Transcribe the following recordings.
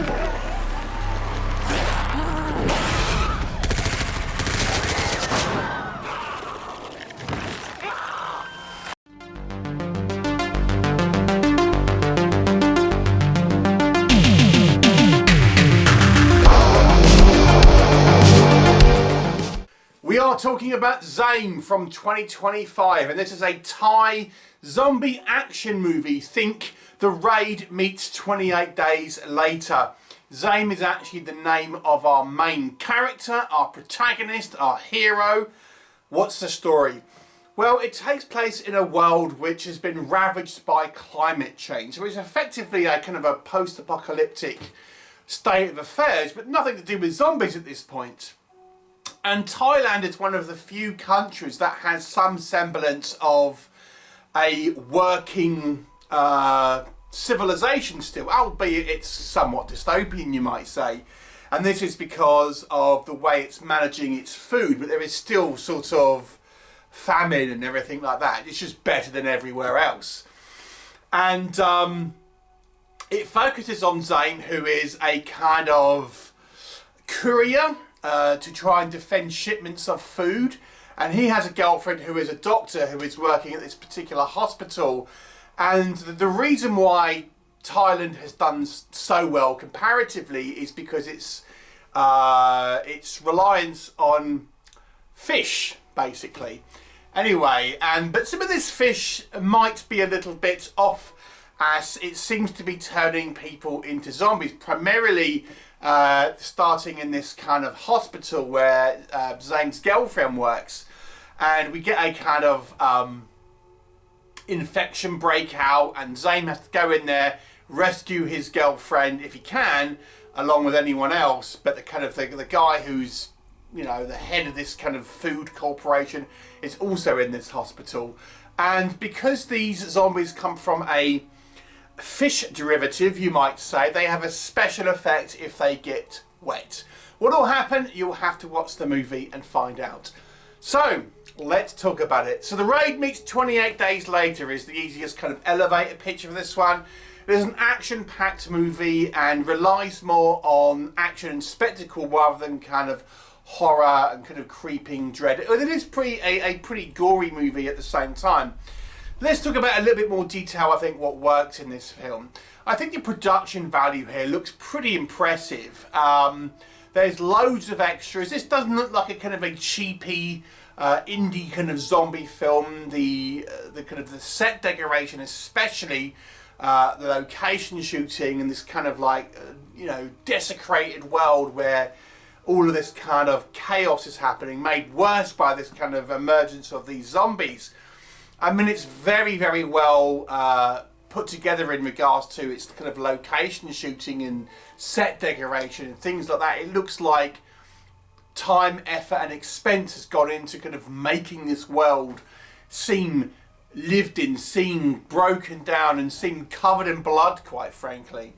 We are talking about ZIAM from 2025, and this is a Thai zombie action movie. Think The Raid meets 28 Days Later. ZIAM is actually the name of our main character, our protagonist, our hero. What's the story? Well, it takes place in a world which has been ravaged by climate change. So it's effectively a kind of a post-apocalyptic state of affairs, but nothing to do with zombies at this point. And Thailand is one of the few countries that has some semblance of a working civilization still, albeit it's somewhat dystopian, you might say. And this is because of the way it's managing its food, but there is still sort of famine and everything like that. It's just better than everywhere else. And it focuses on ZIAM, who is a kind of courier to try and defend shipments of food, and he has a girlfriend who is a doctor who is working at this particular hospital. And the reason why Thailand has done so well comparatively is because its reliance on fish, basically. Anyway, but some of this fish might be a little bit off, as it seems to be turning people into zombies, primarily starting in this kind of hospital where ZIAM's girlfriend works, and we get a kind of infection breakout, and ZIAM has to go in there, rescue his girlfriend if he can, along with anyone else. But the guy who's, you know, the head of this kind of food corporation is also in this hospital. And because these zombies come from a fish derivative, you might say, they have a special effect if they get wet. What will happen? You'll have to watch the movie and find out. So let's talk about it. So The Raid meets 28 Days Later is the easiest kind of elevator pitch of this one. It is an action-packed movie and relies more on action and spectacle rather than kind of horror and kind of creeping dread. It is a pretty gory movie at the same time. Let's talk about a little bit more detail, I think, what works in this film. I think the production value here looks pretty impressive. There's loads of extras. This doesn't look like a kind of a cheapy indie kind of zombie film. The kind of the set decoration, especially the location shooting, and this kind of like you know, desecrated world where all of this kind of chaos is happening, made worse by this kind of emergence of these zombies. I mean, it's very, very well put together in regards to its kind of location shooting and set decoration and things like that. It looks like time, effort and expense has gone into kind of making this world seem lived in, seem broken down and seem covered in blood, quite frankly.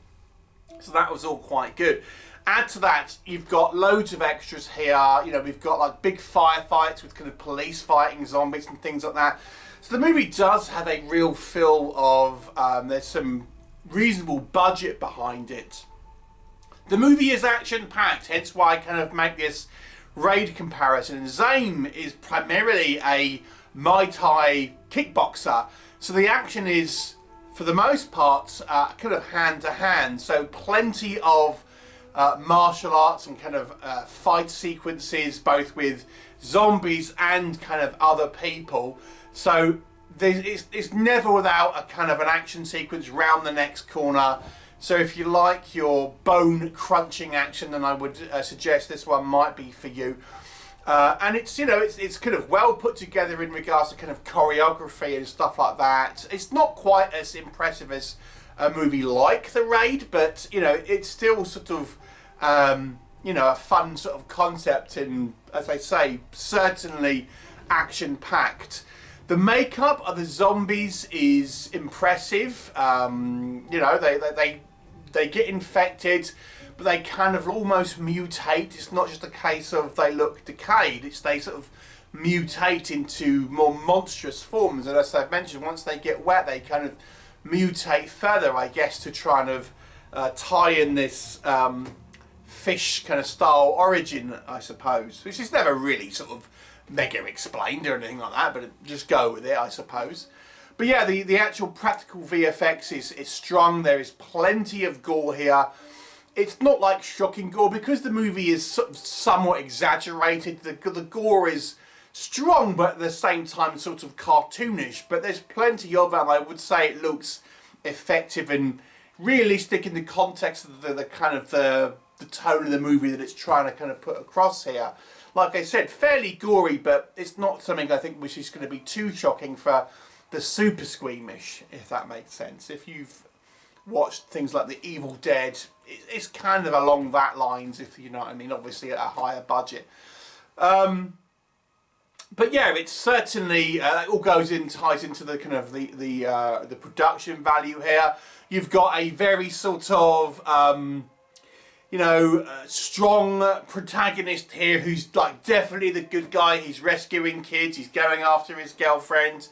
So that was all quite good. Add to that, you've got loads of extras here. You know, we've got like big firefights with kind of police fighting zombies and things like that. So the movie does have a real feel of, there's some reasonable budget behind it. The movie is action-packed, hence why I kind of make this Raid comparison. And ZIAM is primarily a Muay Thai kickboxer, so the action is, for the most part, kind of hand-to-hand. So plenty of martial arts and kind of fight sequences, both with zombies and kind of other people. So it's never without a kind of an action sequence round the next corner. So if you like your bone crunching action, then I would suggest this one might be for you. And it's, you know, it's kind of well put together in regards to kind of choreography and stuff like that. It's not quite as impressive as a movie like The Raid, but you know, it's still sort of you know, a fun sort of concept, and as I say, certainly action packed. The makeup of the zombies is impressive. You know, they get infected, but they kind of almost mutate. It's not just a case of they look decayed. It's they sort of mutate into more monstrous forms. And as I've mentioned, once they get wet, they kind of mutate further, I guess, to try and tie in this fish kind of style origin, I suppose, which is never really sort of mega explained or anything like that, but just go with it, I suppose. But yeah, the actual practical VFX is strong. There is plenty of gore here. It's not like shocking gore because the movie is somewhat exaggerated. The gore is strong, but at the same time sort of cartoonish. But there's plenty of it, and I would say it looks effective and realistic in the context of the kind of the tone of the movie that it's trying to kind of put across here. Like I said, fairly gory, but it's not something I think which is going to be too shocking for the super squeamish, if that makes sense. If you've watched things like The Evil Dead, it's kind of along that lines, if you know what I mean, obviously at a higher budget. But yeah, it's certainly it all ties into the kind of the production value here. You've got a very sort of you know, strong protagonist here who's like definitely the good guy. He's rescuing kids. He's going after his girlfriend.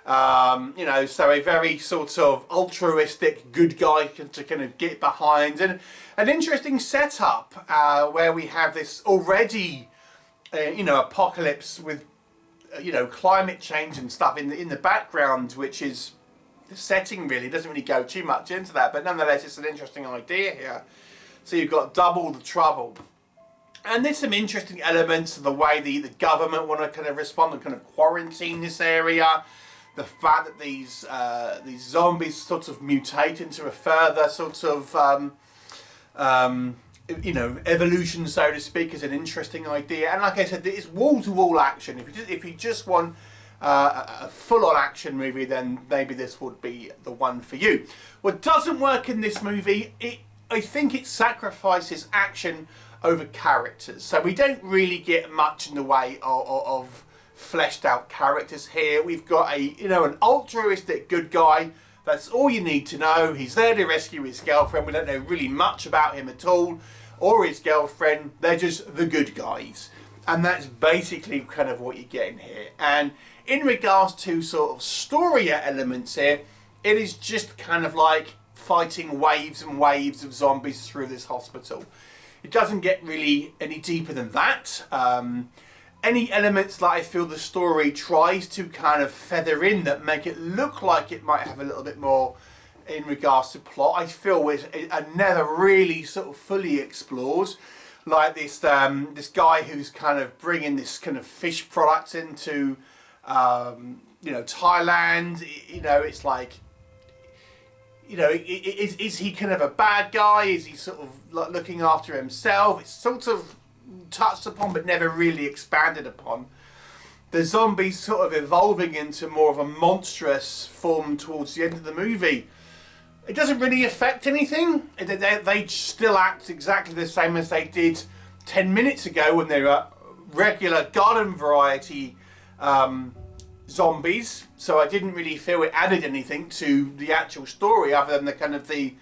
You know, so a very sort of altruistic good guy to kind of get behind, and an interesting setup where we have this already, you know, apocalypse with, you know, climate change and stuff in the background, which is the setting really doesn't really go too much into that, but nonetheless it's an interesting idea here. So you've got double the trouble. And there's some interesting elements of the way the government want to kind of respond and kind of quarantine this area. The fact that these zombies sort of mutate into a further sort of, you know, evolution, so to speak, is an interesting idea. And like I said, it's wall-to-wall action. If you just want a full-on action movie, then maybe this would be the one for you. What doesn't work in this movie, I think it sacrifices action over characters. So we don't really get much in the way of fleshed out characters here. We've got an altruistic good guy. That's all you need to know. He's there to rescue his girlfriend. We don't know really much about him at all, or his girlfriend. They're just the good guys. And that's basically kind of what you get in here. And in regards to sort of story elements here, it is just kind of like fighting waves and waves of zombies through this hospital. It doesn't get really any deeper than that. Any elements that I feel the story tries to kind of feather in that make it look like it might have a little bit more in regards to plot, I feel are never really sort of fully explored. Like this this guy who's kind of bringing this kind of fish products into you know, Thailand. You know, it's like, you know, is he kind of a bad guy? Is he sort of like looking after himself? It's sort of touched upon but never really expanded upon. The zombies sort of evolving into more of a monstrous form towards the end of the movie. It doesn't really affect anything. They still act exactly the same as they did 10 minutes ago when they were regular garden variety zombies. So I didn't really feel it added anything to the actual story other than the kind of the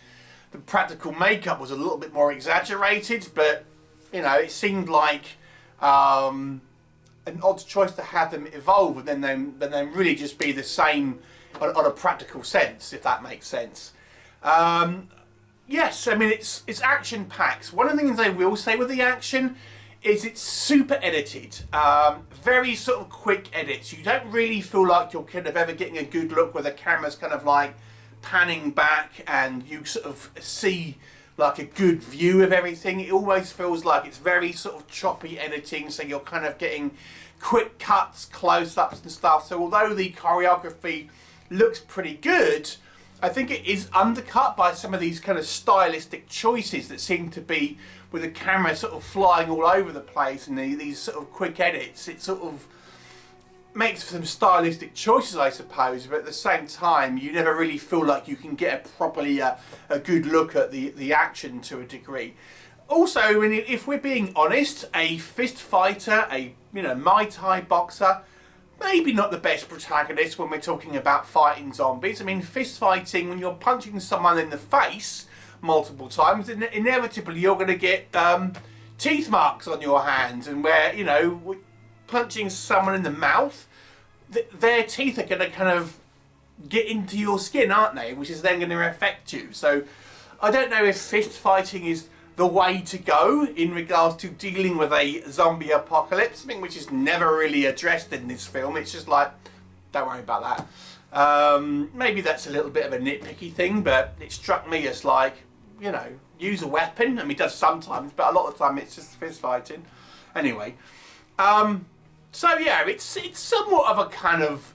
practical makeup was a little bit more exaggerated, but you know, it seemed like an odd choice to have them evolve and then really just be the same on a practical sense, if that makes sense. Yes, I mean it's action packed. One of the things I will say with the action is it's super edited, very sort of quick edits. You don't really feel like you're kind of ever getting a good look where the camera's kind of like panning back and you sort of see like a good view of everything. It always feels like it's very sort of choppy editing, so you're kind of getting quick cuts, close-ups and stuff. So although the choreography looks pretty good, I think it is undercut by some of these kind of stylistic choices that seem to be with the camera sort of flying all over the place and these sort of quick edits. It sort of makes for some stylistic choices, I suppose, but at the same time you never really feel like you can get a good look at the action to a degree. Also, I mean, if we're being honest, a fist fighter, a Muay Thai boxer, maybe not the best protagonist when we're talking about fighting zombies. I mean, fist fighting, when you're punching someone in the face multiple times, inevitably you're going to get teeth marks on your hands, and where, you know, punching someone in the mouth, their teeth are going to kind of get into your skin, aren't they? Which is then going to affect you. So I don't know if fist fighting is the way to go in regards to dealing with a zombie apocalypse, something which is never really addressed in this film. It's just like, don't worry about that. Maybe that's a little bit of a nitpicky thing, but it struck me as like, you know, use a weapon. I mean, it does sometimes, but a lot of the time it's just fist fighting. Anyway, so yeah, it's somewhat of a kind of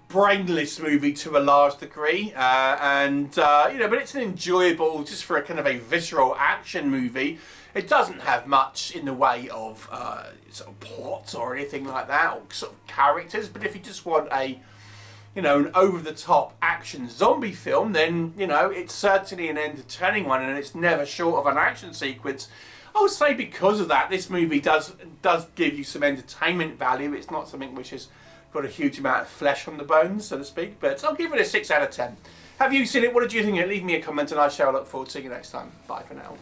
brainless movie to a large degree, and you know, but it's an enjoyable, just for a kind of a visceral action movie. It doesn't have much in the way of sort of plot or anything like that, or sort of characters. But if you just want a, you know, an over-the-top action zombie film, then, you know, it's certainly an entertaining one, and it's never short of an action sequence. I would say because of that, this movie does give you some entertainment value. It's not something which has got a huge amount of flesh on the bones, so to speak, but I'll give it a 6 out of 10. Have you seen it? What did you think? Leave me a comment and I shall look forward to seeing you next time. Bye for now.